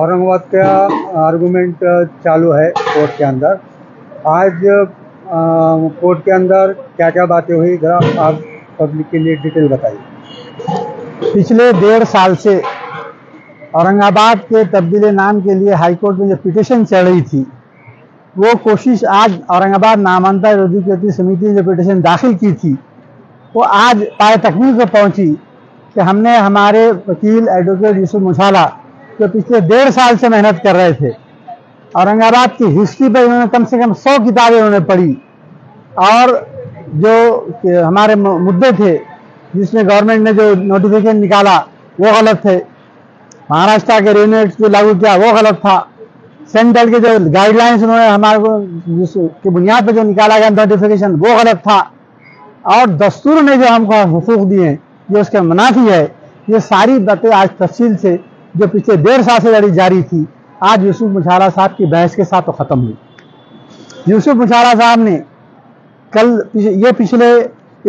औरंगाबाद का आर्गूमेंट चालू है कोर्ट के अंदर। आज कोर्ट के अंदर क्या क्या बातें हुई, जरा आप पब्लिक के लिए डिटेल बताइए। पिछले 1.5 साल से औरंगाबाद के तब्दीली नाम के लिए हाईकोर्ट में जो पिटीशन चल रही थी, वो कोशिश आज औरंगाबाद नामांतर विरोधी समिति ने जो पिटीशन दाखिल की थी, वो आज पाए तकमील को पहुंची कि हमने हमारे वकील एडवोकेट यूसुफ मुछाला जो पिछले 1.5 साल से मेहनत कर रहे थे, औरंगाबाद की हिस्ट्री पर इन्होंने कम से कम 100 किताबें उन्होंने पढ़ी और जो हमारे मुद्दे थे जिसमें गवर्नमेंट ने जो नोटिफिकेशन निकाला वो गलत थे, महाराष्ट्र के रेवेन्यू एक्ट जो लागू किया वो गलत था, सेंट्रल के जो गाइडलाइंस उन्होंने हमारे को जिसकी बुनियाद पर जो निकाला गया नोटिफिकेशन वो गलत था, और दस्तूर ने जो हमको हुकूक दिए जो उसके मुनाफी है। ये सारी बातें आज तफसील से जो पिछले 1.5 साल से लड़ी जारी थी, आज यूसुफ मुछाला साहब की बहस के साथ तो ख़त्म हुई। यूसुफ मुछाला साहब ने कल पिछले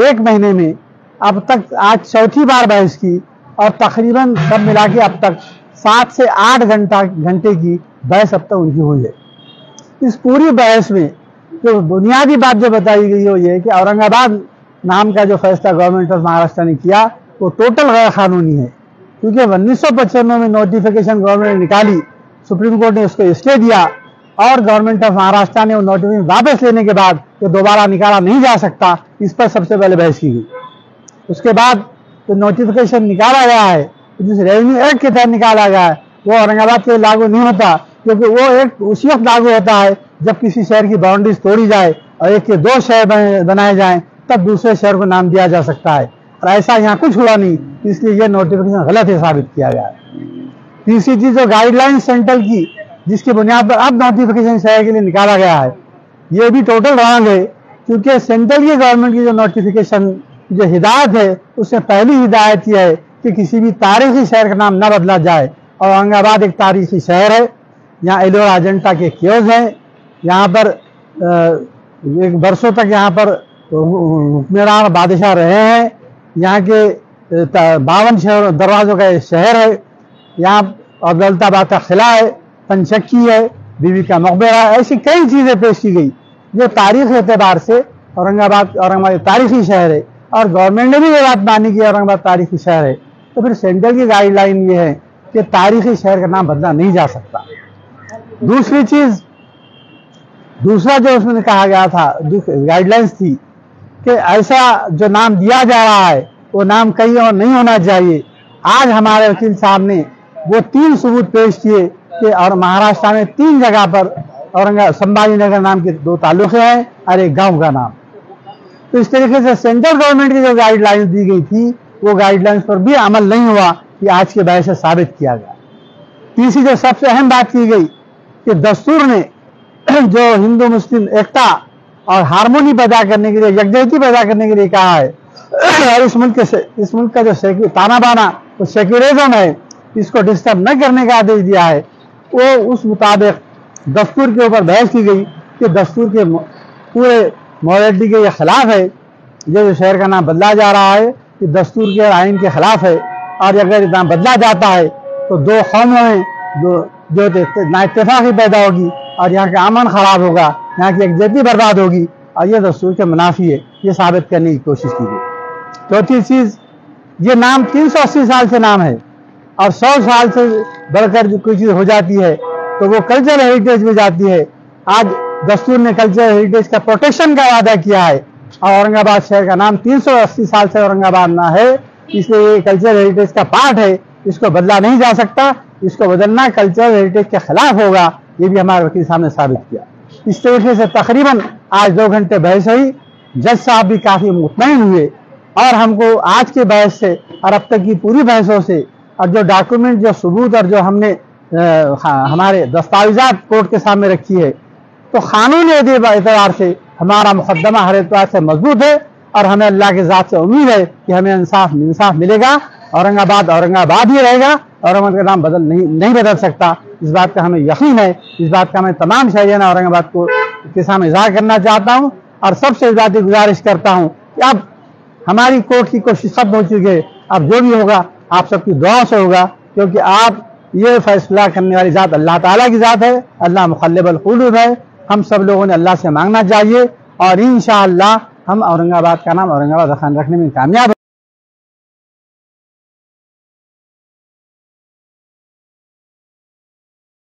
1 महीने में अब तक आज चौथी बार बहस की और तकरीबन सब मिला के अब तक 7 से 8 घंटे की बहस अब तक उनकी हुई है। इस पूरी बहस में जो बुनियादी बात जो बताई गई है ये कि औरंगाबाद नाम का जो फैसला गवर्नमेंट ऑफ महाराष्ट्र ने किया वो टोटल गैर कानूनी है, क्योंकि 1995 में नोटिफिकेशन गवर्नमेंट ने निकाली, सुप्रीम कोर्ट ने उसको स्टे दिया और गवर्नमेंट ऑफ महाराष्ट्र ने वो नोटिफिकेशन वापस लेने के बाद ये दोबारा निकाला नहीं जा सकता, इस पर सबसे पहले बहस की गई। उसके बाद जो नोटिफिकेशन निकाला गया है, जिस रेवेन्यू एक्ट के तहत निकाला गया है, वो औरंगाबाद के लागू नहीं होता, क्योंकि वो एक उसी वक्त लागू होता है जब किसी शहर की बाउंड्रीज तोड़ी जाए और एक के 2 शहर बनाए जाएं, तब दूसरे शहर को नाम दिया जा सकता है, और ऐसा यहाँ कुछ हुआ नहीं, इसलिए यह नोटिफिकेशन गलत है साबित किया गया है। तीसरी चीज जो गाइडलाइन सेंट्रल की जिसकी बुनियाद पर अब नोटिफिकेशन शहर के लिए निकाला गया है, ये भी टोटल रॉन्ग है, क्योंकि सेंट्रल की गवर्नमेंट की जो नोटिफिकेशन जो हिदायत है उसमें पहली हिदायत यह है कि किसी भी तारीखी शहर का नाम न बदला जाए, और औरंगाबाद एक तारीखी शहर है, यहाँ एलोरा अजंता के क्योज हैं, यहाँ पर एक बरसों तक यहाँ पर हुक्मरान बादशाह रहे हैं, यहाँ के 52 दरवाज़ों का शहर है, यहाँ और दौलताबाद का किला है, पंचक्की है, बीबी का मकबरा है, ऐसी कई चीज़ें पेश की गई जो तारीख एतबार से औरंगाबाद तारीखी शहर है, और गवर्नमेंट ने भी ये बात मानी कि औरंगाबाद तारीखी शहर है। तो फिर सेंट्रल की गाइडलाइन ये है कि तारीखी शहर का नाम बदला नहीं जा सकता। दूसरी चीज़, दूसरा जो उसमें कहा गया था, गाइडलाइंस थी कि ऐसा जो नाम दिया जा रहा है वो नाम कहीं और नहीं होना चाहिए। आज हमारे वकील साहब ने वो 3 सबूत पेश किए कि और महाराष्ट्र में 3 जगह पर संभाजी नगर नाम के 2 तालुके हैं और एक गांव का नाम। तो इस तरीके से सेंट्रल गवर्नमेंट की जो गाइडलाइंस दी गई थी वो गाइडलाइंस पर भी अमल नहीं हुआ, कि आज के बहस से साबित किया गया। तीसरी जो सबसे अहम बात की गई कि दस्तूर ने जो हिंदू मुस्लिम एकता और हारमोनी पैदा करने के लिए, यकजहती पैदा करने के लिए कहा है, और इस मुल्क का जो ताना बाना वो सेक्युलरिज्म है, इसको डिस्टर्ब न करने का आदेश दिया है, वो उस मुताबिक दस्तूर के ऊपर बहस की गई कि दस्तूर के पूरे मॉरलिटी के खिलाफ है, जो शहर का नाम बदला जा रहा है कि दस्तूर के आइन के खिलाफ है, और अगर नाम बदला जाता है तो 2 कौमों में जो नाइत्तेफाकी पैदा होगी और यहाँ का अमन खराब होगा, यहाँ की यकजहती बर्बाद होगी, और ये दस्तूर के मुनाफी है, ये साबित करने की कोशिश की गई। चौथी चीज़, ये नाम 380 साल से नाम है, और 100 साल से बढ़कर जो कोई चीज़ हो जाती है तो वो कल्चरल हेरिटेज में जाती है। आज दस्तूर ने कल्चरल हेरिटेज का प्रोटेक्शन का वादा किया है, और औरंगाबाद शहर का नाम 380 साल से औरंगाबाद ना है, इसलिए ये कल्चरल हेरिटेज का पार्ट है, इसको बदला नहीं जा सकता, इसको बदलना कल्चरल हेरिटेज के खिलाफ होगा, ये भी हमारे वकील साहब ने साबित किया। इस तरीके से तकरीबन आज 2 घंटे बहस हुई, जज साहब भी काफ़ी मुतमईन हुए, और हमको आज के बहस से और अब तक की पूरी बहसों से और जो डॉक्यूमेंट, जो सबूत और जो हमने हमारे दस्तावेजात कोर्ट के सामने रखी है, तो कानूनी एतबार से हमारा मुकदमा हर एतबार से मजबूत है, और हमें अल्लाह के ज़ात से उम्मीद है कि हमें इंसाफ मिलेगा। औरंगाबाद ही रहेगा, औरंगाबाद का नाम नहीं बदल सकता, इस बात का हमें यकीन है। इस बात का मैं तमाम शहरियान औरंगाबाद को के सामने इज़हार करना चाहता हूँ, और सबसे ज़्यादा गुजारिश करता हूँ कि अब हमारी कोर्ट की कोशिश खत्म हो चुकी है, अब जो भी होगा आप सबकी दुआओं से होगा, क्योंकि आप ये फैसला करने वाली ज़ात अल्लाह ताला की ज़ात है। अल्लाह मुखल्लिबुल कुलूब है। हम सब लोगों ने अल्लाह से मांगना चाहिए और इंशाअल्लाह हम औरंगाबाद का नाम औरंगाबाद रखने में कामयाब